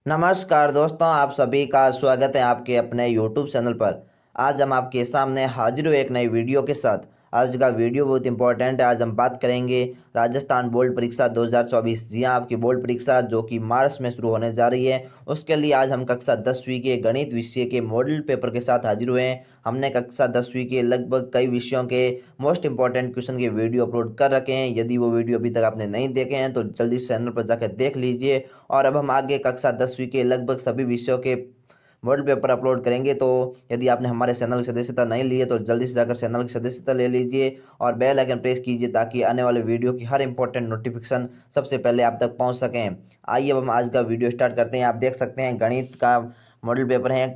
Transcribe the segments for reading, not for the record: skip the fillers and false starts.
नमस्कार दोस्तों, आप सभी का स्वागत है आपके अपने YouTube चैनल पर। आज हम आपके सामने हाजिर हुए एक नई वीडियो के साथ। आज का वीडियो बहुत इंपॉर्टेंट है। आज हम बात करेंगे राजस्थान बोर्ड परीक्षा 2024। जी हाँ, आपकी बोर्ड परीक्षा जो कि मार्च में शुरू होने जा रही है, उसके लिए आज हम कक्षा 10वीं के गणित विषय के मॉडल पेपर के साथ हाजिर हुए हैं। हमने कक्षा 10वीं के लगभग कई विषयों के मोस्ट इंपॉर्टेंट क्वेश्चन के वीडियो अपलोड कर रखे हैं। यदि वो वीडियो अभी तक आपने नहीं देखे हैं तो जल्दी से चैनल पर जाकर देख लीजिए। और अब हम आगे कक्षा 10वीं के लगभग सभी विषयों के मॉडल पेपर अपलोड करेंगे। तो यदि आपने हमारे चैनल की सदस्यता नहीं ली है तो जल्दी से जाकर चैनल की सदस्यता ले लीजिए और बेल आइकन प्रेस कीजिए ताकि आने वाले वीडियो की हर इंपॉर्टेंट नोटिफिकेशन सबसे पहले आप तक पहुंच सकें। आइए अब हम आज का वीडियो स्टार्ट करते हैं। आप देख सकते हैं गणित का मॉडल पेपर है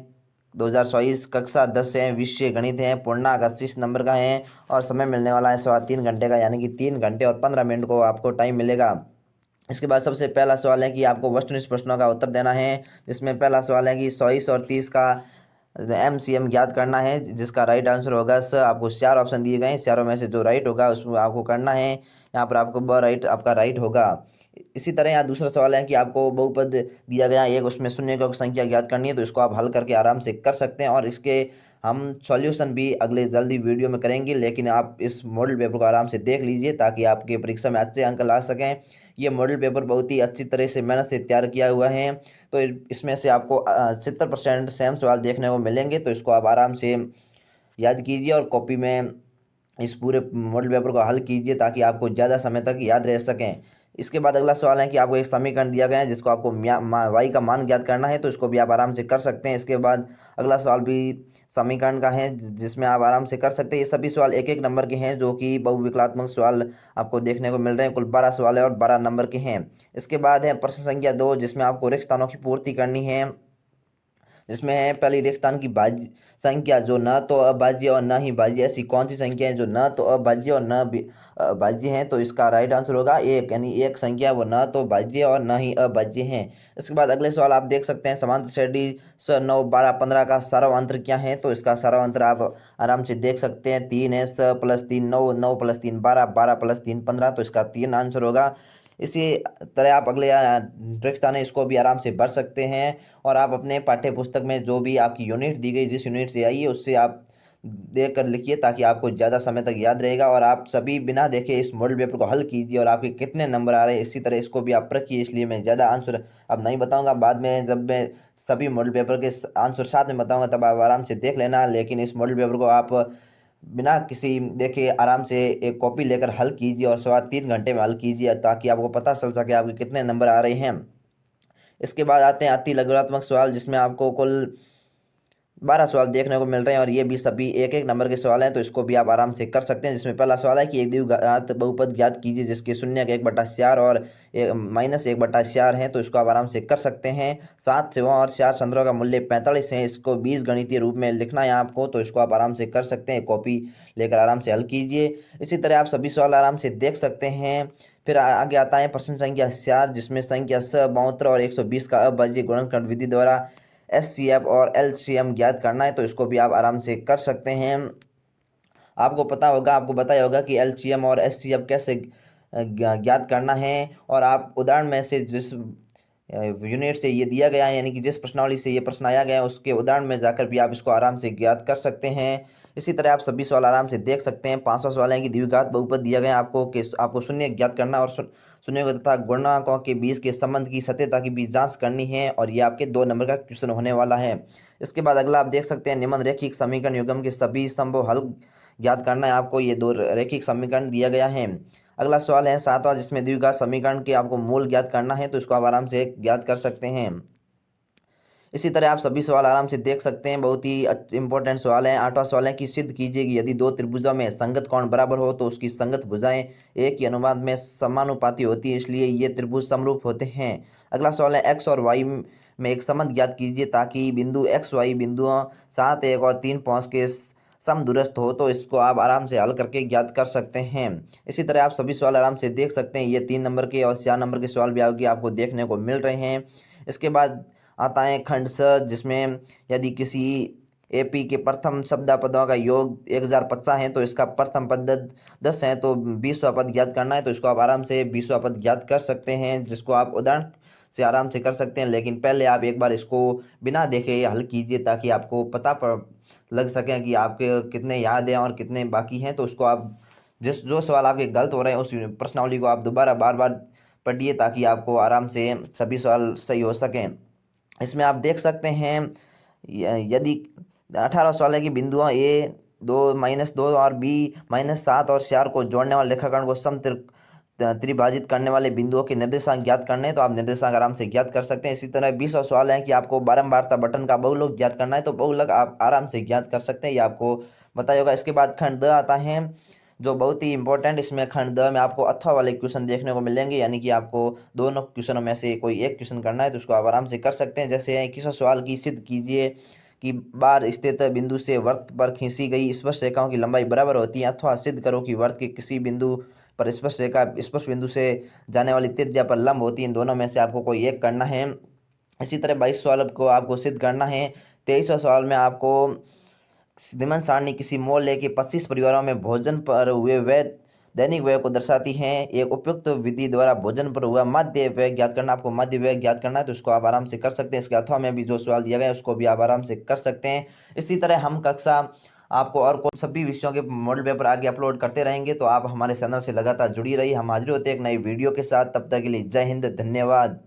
2024, कक्षा 10 है, विषय गणित है, पूर्णांक 80 नंबर का है और समय मिलने वाला है 3.25 घंटे का, यानी कि 3 घंटे और 15 मिनट को आपको टाइम मिलेगा। इसके बाद सबसे पहला सवाल है कि आपको वस्तुनिष्ठ प्रश्नों का उत्तर देना है, जिसमें पहला सवाल है कि 100 और 30 का MCM ज्ञात करना है, जिसका राइट आंसर होगा आपको 4 ऑप्शन दिए गए हैं, चारों में से जो राइट होगा उसमें आपको करना है। यहाँ पर आपको ब राइट आपका राइट होगा। इसी तरह यहाँ दूसरा सवाल है कि आपको बहुपद दिया गया एक, उसमें शून्य की संख्या ज्ञात करनी है, तो इसको आप हल करके आराम से कर सकते हैं और इसके हम सॉल्यूशन भी अगले जल्दी वीडियो में करेंगे। लेकिन आप इस मॉडल पेपर को आराम से देख लीजिए ताकि आपके परीक्षा में अच्छे अंक ला सकें। ये मॉडल पेपर बहुत ही अच्छी तरह से मेहनत से तैयार किया हुआ है। तो इसमें से आपको 70% सेम सवाल देखने को मिलेंगे, तो इसको आप आराम से याद कीजिए और कॉपी में इस पूरे मॉडल पेपर को हल कीजिए ताकि आपको ज़्यादा समय तक याद रह सकें। इसके बाद अगला सवाल है कि आपको एक समीकरण दिया गया है जिसको आपको वाई का मान ज्ञात करना है, तो इसको भी आप आराम से कर सकते हैं। इसके बाद अगला सवाल भी समीकरण का है जिसमें आप आराम से कर सकते हैं। ये सभी सवाल एक एक नंबर के हैं, जो कि बहुविकलात्मक सवाल आपको देखने को मिल रहे हैं। कुल 12 सवाल है और 12 नंबर के हैं। इसके बाद है प्रश्न संख्या 2, जिसमें आपको रिक्त स्थानों की पूर्ति करनी है, जिसमें है पहली रिक्त स्थान की भाज्य संख्या जो न तो अभाज्य और न ही भाज्य। ऐसी कौन सी संख्या है जो न तो अभाज्य और न भी भाज्य हैं, तो इसका राइट आंसर होगा एक, यानी एक संख्या वो न तो भाज्य और न ही अभाज्य हैं। इसके बाद अगले सवाल आप देख सकते हैं, समांतर श्रेणी 9, 12, 15 का सरवांतर क्या है, तो इसका सरवांतर आप आराम से देख सकते हैं। 3 है, 6+3 9, 9+3 12, 12+3 15, तो इसका 3 आंसर होगा। इसी तरह आप अगले ट्रिक्स है इसको भी आराम से भर सकते हैं और आप अपने पाठ्य पुस्तक में जो भी आपकी यूनिट दी गई, जिस यूनिट से आई है उससे आप देख कर लिखिए ताकि आपको ज़्यादा समय तक याद रहेगा। और आप सभी बिना देखे इस मॉडल पेपर को हल कीजिए और आपके कितने नंबर आ रहे हैं इसी तरह इसको भी आप रखिए। इसलिए मैं ज़्यादा आंसर अब नहीं बताऊंगा, बाद में जब मैं सभी मॉडल पेपर के आंसर साथ में बताऊंगा तब आप आराम से देख लेना। लेकिन इस मॉडल पेपर को आप बिना किसी देखे आराम से एक कॉपी लेकर हल कीजिए और 3.25 घंटे में हल कीजिए ताकि आपको पता चल सके आपके कितने नंबर आ रहे हैं। इसके बाद आते हैं अति लघुत्मक सवाल, जिसमें आपको कुल 12 सवाल देखने को मिल रहे हैं और ये भी सभी एक एक नंबर के सवाल हैं, तो इसको भी आप आराम से कर सकते हैं। जिसमें पहला सवाल है कि एक द्विघात बहुपद ज्ञात कीजिए जिसके शून्य का 1/4 और -1/4 है, तो इसको आप आराम से कर सकते हैं। 7 सेवा और 4 संद्रों का मूल्य 45 है, इसको 20 गणितीय रूप में लिखना है आपको, तो इसको आप आराम से कर सकते हैं। कॉपी लेकर आराम से हल कीजिए। इसी तरह आप सभी सवाल आराम से देख सकते हैं। फिर आगे आता है प्रश्न संख्या 4, जिसमें संख्या 72 और 120 का अभाज्य गुणनखंड विधि द्वारा SCF और LCM ज्ञात करना है, तो इसको भी आप आराम से कर सकते हैं। आपको पता होगा, आपको बताया होगा कि LCM और SCF कैसे ज्ञात करना है और आप उदाहरण में से जिस यूनिट से ये दिया गया है, यानी कि जिस प्रश्नावली से ये प्रश्न आया गया है उसके उदाहरण में जाकर भी आप इसको आराम से ज्ञात कर सकते हैं। इसी तरह आप सभी सवाल आराम से देख सकते हैं। 500 सवाल है कि द्विघात बहुपद दिया गया है आपको कि आपको शून्य ज्ञात करना और शून्य तथा गुणकों के बीच के संबंध की सत्यता की भी जांच करनी है और ये आपके 2 नंबर का क्वेश्चन होने वाला है। इसके बाद अगला आप देख सकते हैं, निम्न रैखिक समीकरण युग्म के सभी संभव हल ज्ञात करना है आपको। ये 2 रैखिक समीकरण दिया गया है। अगला सवाल है 7वां, जिसमें द्विघात समीकरण के आपको मूल ज्ञात करना है, तो इसको आप आराम से ज्ञात कर सकते हैं। इसी तरह आप सभी सवाल आराम से देख सकते हैं। बहुत ही इंपॉर्टेंट सवाल है। 8वां सवाल है कि सिद्ध कीजिए कि यदि 2 त्रिभुजों में संगत कोण बराबर हो तो उसकी संगत भुजाएं एक ही अनुपात में समानुपाती होती है, इसलिए ये त्रिभुज समरूप होते हैं। अगला सवाल है x और y में एक संबंध ज्ञात कीजिए ताकि बिंदु x y बिंदुओं 7, 1 और 3 पहुँच के समदूरस्थ हो, तो इसको आप आराम से हल करके ज्ञात कर सकते हैं। इसी तरह आप सभी सवाल आराम से देख सकते हैं। ये 3 नंबर के और 4 नंबर के सवाल भी आगे आपको देखने को मिल रहे हैं। इसके बाद आता है खंड स, जिसमें यदि किसी AP के प्रथम शब्दापदों का योग 1050 है तो इसका प्रथम पद 10 है, तो 20वां पद ज्ञात करना है, तो इसको आप आराम से 20वां पद ज्ञात कर सकते हैं, जिसको आप उदाहरण से आराम से कर सकते हैं। लेकिन पहले आप एक बार इसको बिना देखे हल कीजिए ताकि आपको पता लग सके कि आपके कितने याद हैं और कितने बाकी हैं। तो उसको आप जो सवाल आपके गलत हो रहे हैं उस प्रश्नावली को आप दोबारा बार बार पढ़िए ताकि आपको आराम से सभी सवाल सही हो सकें। इसमें आप देख सकते हैं यदि 18 सवाल है कि बिंदुओं ए 2 और बी -7 और 4 को जोड़ने वाले रेखाखंड को त्रिभाजित करने वाले बिंदुओं के निर्देशांक ज्ञात करने हैं, तो आप निर्देशांक आराम से ज्ञात कर सकते हैं। इसी तरह 20 सवाल है कि आपको बारंबारता बटन का बहुलक ज्ञात करना है, तो बहुलक आप आराम से ज्ञात कर सकते हैं, ये आपको बताया होगा। इसके बाद खंड द आता है जो बहुत ही इंपॉर्टेंट। इसमें खंड द में आपको अथवा वाले क्वेश्चन देखने को मिलेंगे, यानी कि आपको दोनों क्वेश्चनों में से कोई एक क्वेश्चन करना है तो उसको आप आराम से कर सकते हैं। जैसे 21 सवाल की सिद्ध कीजिए कि बार स्थित बिंदु से वृत्त पर खींची गई स्पर्श रेखाओं की लंबाई बराबर होती है, अथवा सिद्ध करो कि वृत्त के किसी बिंदु पर स्पर्श रेखा स्पर्श बिंदु से जाने वाली त्रिज्या पर लंब होती है। इन दोनों में से आपको कोई एक करना है। इसी तरह 22 सवाल को आपको सिद्ध करना है। 23 सवाल में आपको निम्न सारणी किसी मोहल्ले के 25 परिवारों में भोजन पर हुए व्यय दैनिक व्यय को दर्शाती है। एक उपयुक्त विधि द्वारा भोजन पर हुआ माध्य व्यय ज्ञात करना, आपको माध्य व्यय ज्ञात करना है तो उसको आप आराम से कर सकते हैं। इसके अथवा में भी जो सवाल दिया गया है उसको भी आप आराम से कर सकते हैं। इसी तरह हम कक्षा आपको और कौन सभी विषयों के मॉडल पेपर आगे अपलोड करते रहेंगे, तो आप हमारे चैनल से लगातार जुड़ी रहिए। हम हाजिर होते हैं एक नई वीडियो के साथ। तब तक के लिए जय हिंद, धन्यवाद।